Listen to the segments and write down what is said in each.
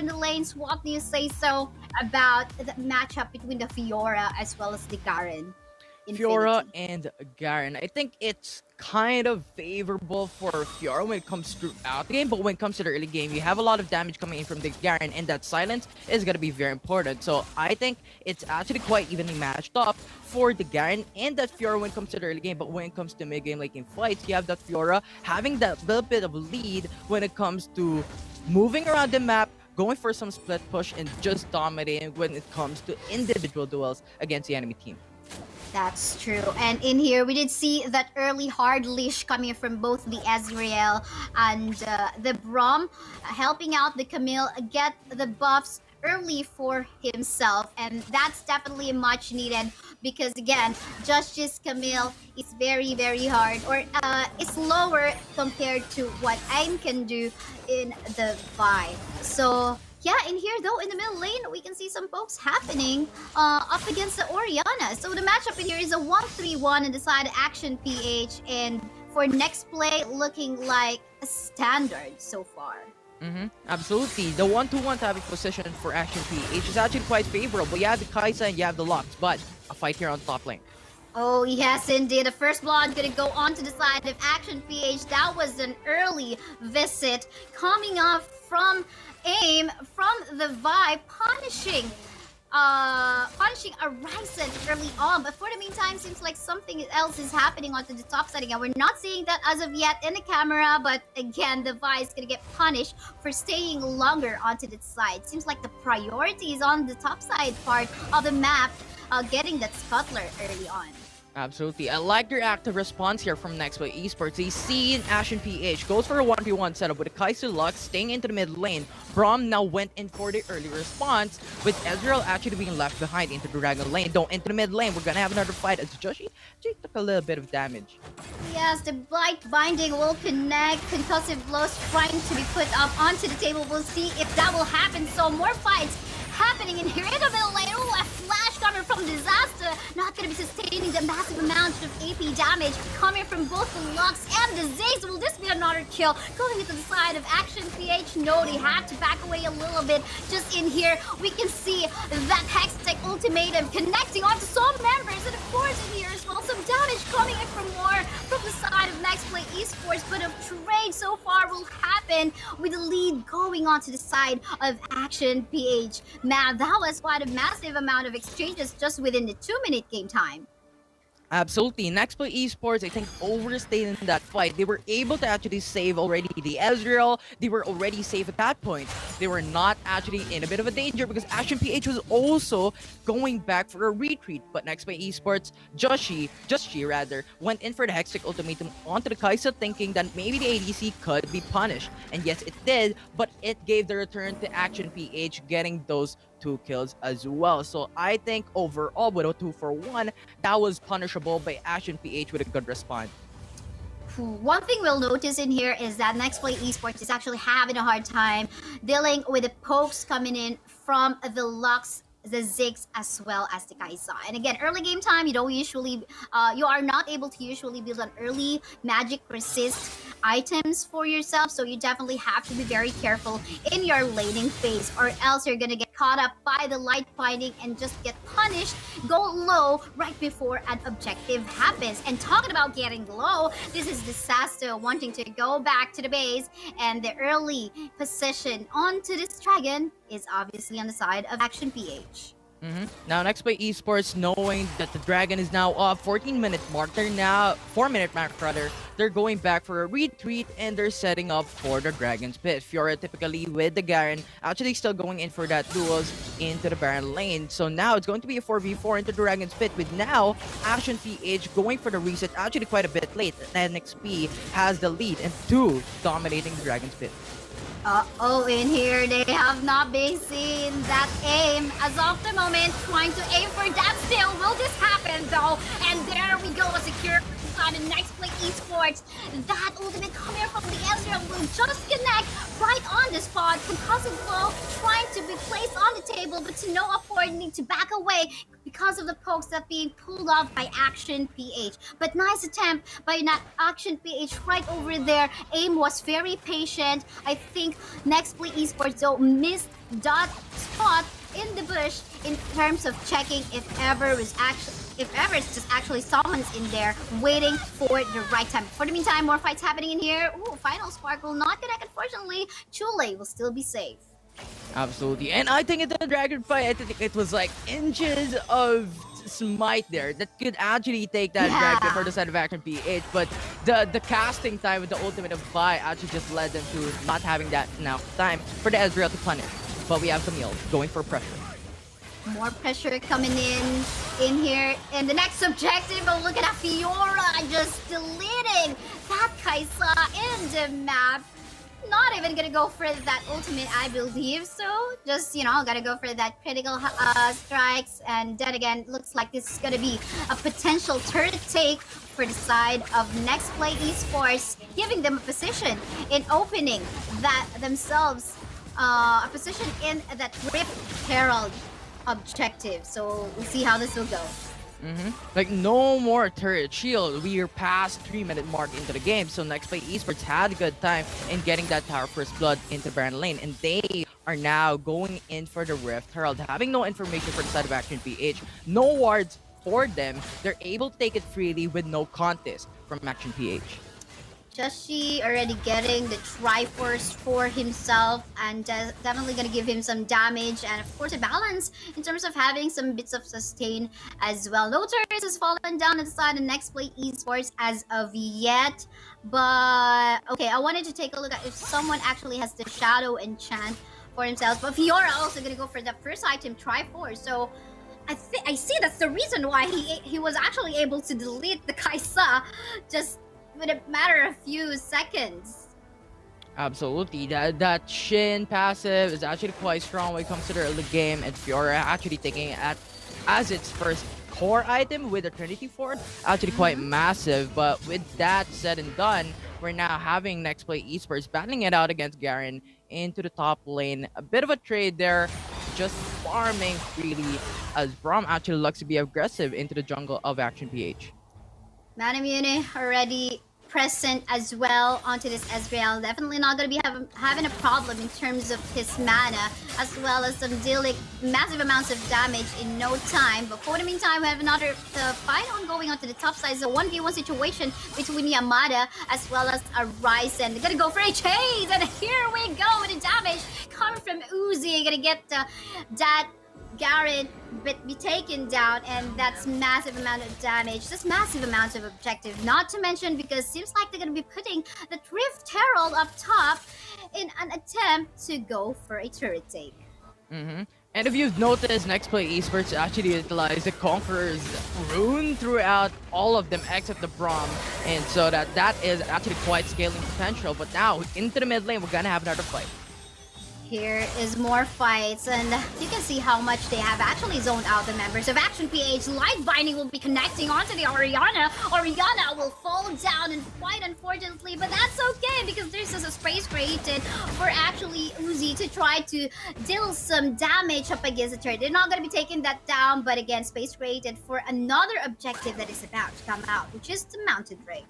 in the lanes. What do you say so about the matchup between the Fiora as well as the Garen? Fiora Infinity. and Garen. I think it's kind of favorable for Fiora when it comes throughout the game, but when it comes to the early game, you have a lot of damage coming in from the Garen, and that silence is going to be very important. So I think it's actually quite evenly matched up for the Garen and that Fiora when it comes to the early game, but when it comes to mid game, like in fights, you have that Fiora having that little bit of lead when it comes to moving around the map, going for some split push, and just dominating when it comes to individual duels against the enemy team. That's true. And in here, we did see that early hard leash coming from both the Ezreal and the Braum, helping out the Camille get the buffs early for himself. And that's definitely much needed because, again, Justice Camille is very, very hard, or it's lower compared to what AIM can do in the Vi. So yeah, in here though, in the middle lane, we can see some pokes happening up against the Orianna. So the matchup in here is a 1-3-1 in the side Action PH, and for Nexplay, looking like a standard so far. Absolutely. The 1-2-1 type of position for Action PH is actually quite favorable. You have the Kaisa and you have the Lux, but a fight here on top lane. Oh, yes, indeed. The first blood gonna go on to the side of Action PH. That was an early visit coming off from AIM, from the Vi, punishing a Ryzen early on. But for the meantime, seems like something else is happening onto the top side again. We're not seeing that as of yet in the camera, but again, the Vi is gonna get punished for staying longer onto the side. Seems like the priority is on the top side part of the map, getting that scuttler early on. Absolutely. I like your active response here from Nexplay Esports. They see in Ashen PH, goes for a 1v1 setup with Kaiser Lux staying into the mid lane. Braum now went in for the early response, with Ezreal actually being left behind into the Dragon lane. Though into the mid lane, we're gonna have another fight as Joshi took a little bit of damage. Yes, the Blight Binding will connect. Concussive blows trying to be put up onto the table. We'll see if that will happen. So more fights happening in here in the middle lane. Ooh, a flash coming from Disaster. Not going to be sustaining the massive amount of AP damage coming from both the Lux and the Ziggs. Will this be another kill? Going into the side of Action PH. No, they have to back away a little bit. Just in here, we can see that Hextech ultimatum connecting onto some members. And of course in here as well, some damage coming in from more from the side of Nexplay Esports. But a trade so far will happen with the lead going onto the side of Action PH. Man, that was quite a massive amount of exchanges just within the 2-minute game time. Absolutely. Nexplay Esports, I think, overstayed in that fight. They were able to actually save already the Ezreal. They were already safe at that point. They were not actually in a bit of a danger because Action PH was also going back for a retreat. But Nexplay Esports, Joshi rather, went in for the Hextech ultimatum onto the Kaisa, thinking that maybe the ADC could be punished. And yes, it did, but it gave the return to Action PH, getting those 2 kills as well. So I think overall, with a 2-for-1, that was punishable by Ashen PH with a good response. One thing we'll notice in here is that Nexplay Esports is actually having a hard time dealing with the pokes coming in from the Lux, the Ziggs, as well as the Kaisa. And again, early game time, you don't usually, you are not able to usually build an early magic resist items for yourself, so you definitely have to be very careful in your laning phase, or else you're gonna get caught up by the light binding and just get punished, go low right before an objective happens. And talking about getting low, this is Disaster wanting to go back to the base, and the early position onto this dragon is obviously on the side of Action PH. Now, Nexplay Esports, knowing that the Dragon is now off 14-minute mark, they're now 4-minute mark rather. They're going back for a retreat and they're setting up for the Dragon's Pit. Fiora typically with the Garen actually still going in for that duels into the Baron lane. So now it's going to be a 4v4 into the Dragon's Pit, with now Action PH going for the reset actually quite a bit late. NXP has the lead and 2 dominating the Dragon's Pit. Uh-oh, in here they have not been seen that aim as of the moment, trying to aim for that still. Will this happen though? And there we go, a secure side of Nexplay Esports. That ultimate coming from the Ezreal will just connect right on the spot. Concussive blow trying to be placed on the table, but to no afford need to back away because of the pokes that being pulled off by Action PH. But nice attempt by Action PH right over there. Aim was very patient. I think Nexplay Esports though missed that spot in the bush in terms of checking if ever it's just actually someone's in there waiting for the right time. For the meantime, more fights happening in here. Ooh, final spark will not connect. Unfortunately, Chule will still be safe. Absolutely. And I think in the dragon fight, I think it was like inches of smite there that could actually take that dragon for the side of Action PH. But the casting time with the ultimate of Vi actually just led them to not having that enough time for the Ezreal to punish. But we have Camille going for pressure. More pressure coming in here. And the next objective, oh, look at that Fiora just deleting that Kaisa in the map. Not even gonna go for that ultimate, I believe. So just, you know, gotta go for that critical strikes. And then again, looks like this is gonna be a potential turret take for the side of Nexplay Esports, giving them a position in opening that themselves a position in that Rift Herald objective. So we'll see how this will go. Like no more turret shield. We are past 3-minute mark into the game, so Nexplay Esports had a good time in getting that tower first blood into Baron lane, and they are now going in for the Rift Herald, having no information for the side of Action PH, no wards for them. They're able to take it freely with no contest from Action PH. Joshi already getting the Triforce for himself and definitely gonna give him some damage and of course a balance in terms of having some bits of sustain as well. No turrets has fallen down on the side of Nexplay Esports as of yet, but okay, I wanted to take a look at if someone actually has the Shadow Enchant for himself, but Fiora also gonna go for the first item, Triforce. So I see that's the reason why he was actually able to delete the Kaisa just with a matter of few seconds. Absolutely. That Shin passive is actually quite strong when it comes to the early game, and Fiora actually taking it as its first core item with a Trinity Fort. Actually quite massive, but with that said and done, we're now having Nexplay Esports battling it out against Garen into the top lane. A bit of a trade there, just farming freely as Braum actually looks to be aggressive into the jungle of Action PH. Manamune already present as well onto this Ezreal. Definitely not going to be having a problem in terms of his mana, as well as some dealing massive amounts of damage in no time. But for the meantime, we have another fight ongoing onto the top side. So 1v1 situation between Yamada as well as a Ryzen. They're going to go for a chase, and here we go with the damage coming from Uzi. Going to get that Garen be taken down, and that's massive amount of damage, just massive amounts of objective. Not to mention, because seems like they're gonna be putting the Rift Herald up top in an attempt to go for a turret take. And if you've noticed, Nexplay Esports actually utilized the Conqueror's rune throughout all of them except the Braum, and so that is actually quite scaling potential. But now into the mid lane, we're gonna have another fight. Here is more fights, and you can see how much they have actually zoned out the members of Action PH. Light Binding will be connecting onto the Orianna. Orianna will fall down and fight, unfortunately, but that's okay because there's just a space created for actually Uzi to try to deal some damage up against the turret. They're not going to be taking that down, but again, space created for another objective that is about to come out, which is the Mountain Drake.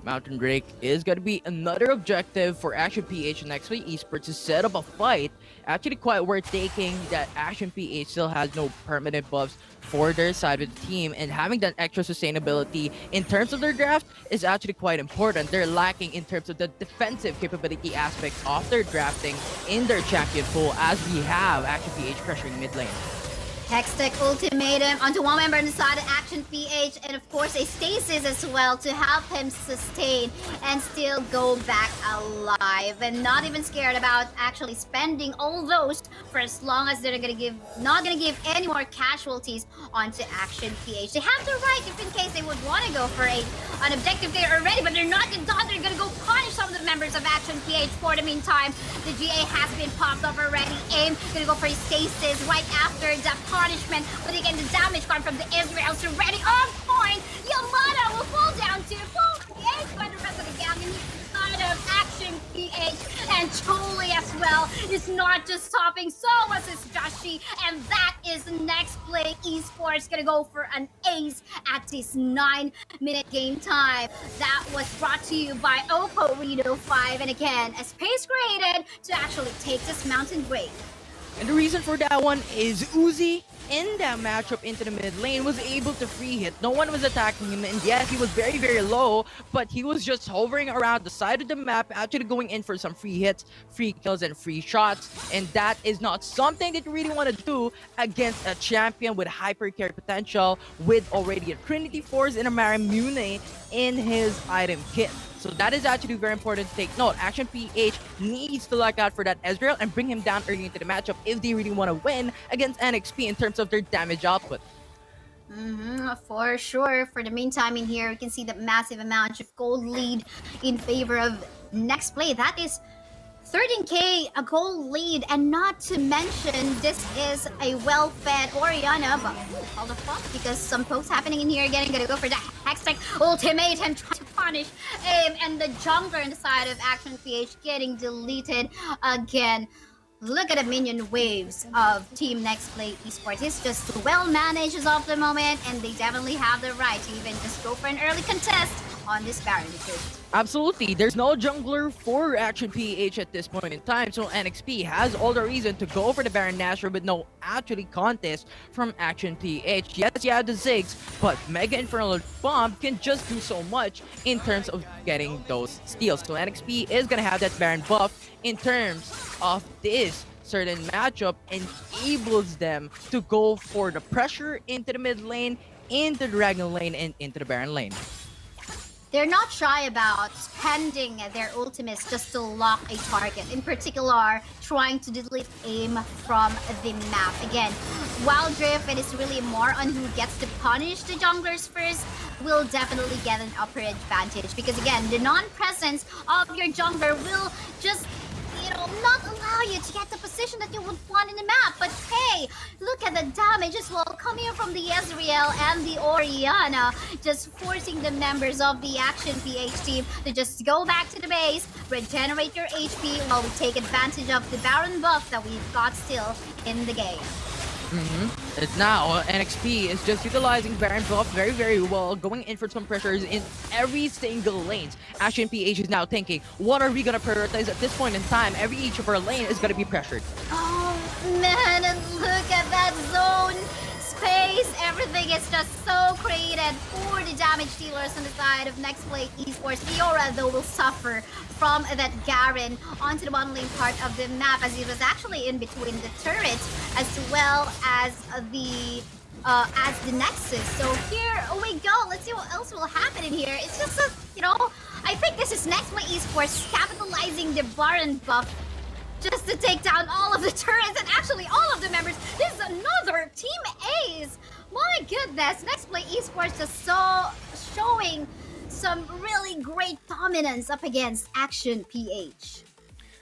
Mountain Drake is going to be another objective for Action PH and Nexplay Esports to set up a fight. Actually quite worth taking that Action PH still has no permanent buffs for their side of the team, and having that extra sustainability in terms of their draft is actually quite important. They're lacking in terms of the defensive capability aspects of their drafting in their champion pool, as we have Action PH pressuring mid lane. Hextech Ultimatum onto one member on the side of Action PH, and of course a Stasis as well to help him sustain and still go back alive, and not even scared about actually spending all those for as long as they're not gonna give any more casualties onto Action PH. They have the right if in case they would want to go for an objective there already, but they're not done. They're gonna go punish some of the members of Action PH. For the meantime, the GA has been popped up already. Aim gonna go for a Stasis right after that punishment, but again the damage coming from the Ezreal's already on point. Yamada will fall down to full PH by the rest of the gang inside of Action PH. And Choli as well is not just stopping, so was his Joshi. And that is Nexplay Esports gonna go for an ace at this 9-minute game time. That was brought to you by Oppo Reno 5. And again, a space created to actually take this mountain break. And the reason for that one is Uzi in that matchup into the mid lane was able to free hit. No one was attacking him, and yes, he was very, very low, but he was just hovering around the side of the map, actually going in for some free hits, free kills, and free shots. And that is not something that you really want to do against a champion with hyper carry potential, with already a Trinity Force and a Marimune in his item kit. So that is actually very important to take note. Action PH needs to look out for that Ezreal and bring him down early into the matchup if they really want to win against NXP in terms of their damage output. For sure. For the meantime in here, you can see the massive amount of gold lead in favor of Nexplay. That is 13k, a goal lead, and not to mention this is a well-fed Orianna, but hold the fuck, because some pokes happening in here again. Gonna go for the Hextech ultimate and try to punish aim, and the jungler on the side of Action PH getting deleted again. Look at the minion waves of Team Nexplay Esports. It's just well managed as of the moment, and they definitely have the right to even just go for an early contest on this Baron retreat. Absolutely, there's no jungler for Action PH at this point in time, so NXP has all the reason to go for the Baron Nashor with no actually contest from Action PH. Yes, you have the Ziggs, but Mega Infernal Bomb can just do so much in terms of getting those steals. So NXP is gonna have that Baron buff in terms of this certain matchup, enables them to go for the pressure into the mid lane, into the Dragon lane, and into the Baron lane. They're not shy about spending their ultimates just to lock a target. In particular, trying to delete aim from the map. Again, WILDRIFT, it is really more on who gets to punish the junglers first, will definitely get an upper advantage. Because again, the non-presence of your jungler will just, not allow you to get the position that you would want in the map. But hey, look at the damage as well coming from the Ezreal and the Orianna, just forcing the members of the Action PH team to just go back to the base, regenerate your HP while we take advantage of the Baron buff that we've got still in the game. It's now NXP is just utilizing Baron buff very, very well, going in for some pressures in every single lanes. Action PH is now thinking, what are we gonna prioritize at this point in time? Each of our lane is gonna be pressured. Oh man, and look at that zone space. Everything is just so created for the damage dealers on the side of Nexplay Esports. Fiora, though, will suffer from that Garen onto the bottom lane part of the map, as he was actually in between the turrets as well as the Nexus. So here we go. Let's see what else will happen in here. It's just I think this is Nexplay Esports capitalizing the Baron buff just to take down all of the turrets and actually all of the members. This is another Team Ace. My goodness, Nexplay Esports just showing some really great dominance up against Action PH.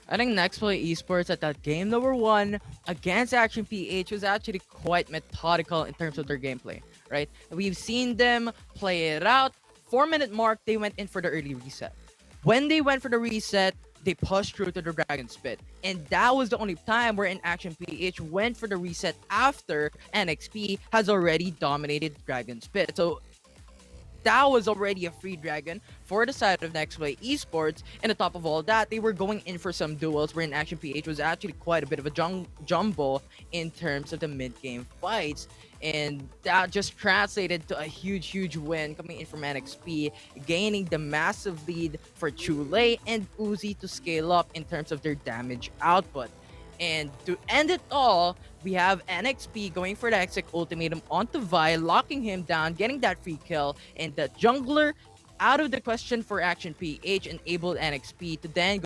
I think Nexplay Esports at that game number 1 against Action PH was actually quite methodical in terms of their gameplay, right? We've seen them play it out. 4-minute mark, they went in for the early reset. When they went for the reset, they pushed through to the Dragon Spit. And that was the only time where Action PH went for the reset after NXP has already dominated Dragon Spit. So that was already a free dragon for the side of Nexplay Esports. And on top of all that, they were going in for some duels where Action PH was actually quite a bit of a jumble in terms of the mid-game fights. And that just translated to a huge win coming in from NXP, gaining the massive lead for Chule and Uzi to scale up in terms of their damage output. And to end it all, we have NXP going for the Hextech ultimatum onto Vi, locking him down, getting that free kill, and the jungler out of the question for Action PH enabled NXP to then